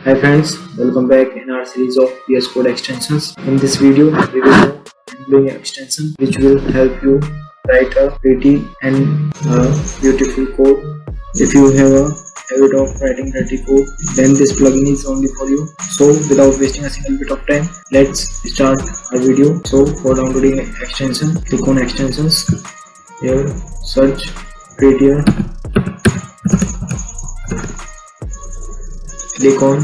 Hi friends, welcome back in our series of VS Code extensions. In this video, we will know handling extension which will help you write a pretty and beautiful code. If you have a habit of writing dirty code, then this plugin is only for you. So without wasting a single bit of time, let's start our video. So for downloading extension, click on extensions. Here, search prettier. Click on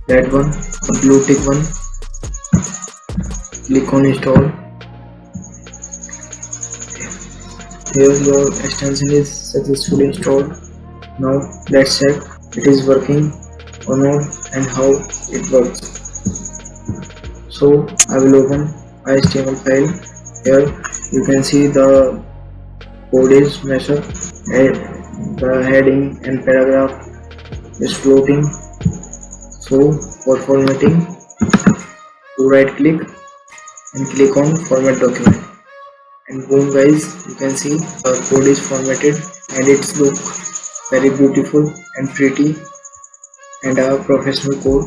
that one, the blue tick one. Click on install. Here your extension is successfully installed. Now let's check it is working or not and how it works. So I will open my HTML file. Here you can see the code is messed up. The heading and paragraph is floating. So for formatting, to right click and click on format document, and boom guys, you can see the code is formatted and it's look very beautiful and pretty and a professional code.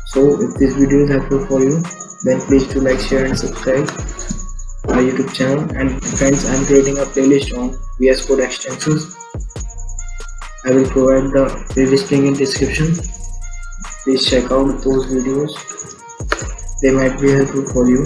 So if this video is helpful for you, then please do like, share and subscribe our YouTube channel. And friends, I am creating a playlist on VS Code extensions. I will provide the playlist link in description. Please check out those videos, they might be helpful for you.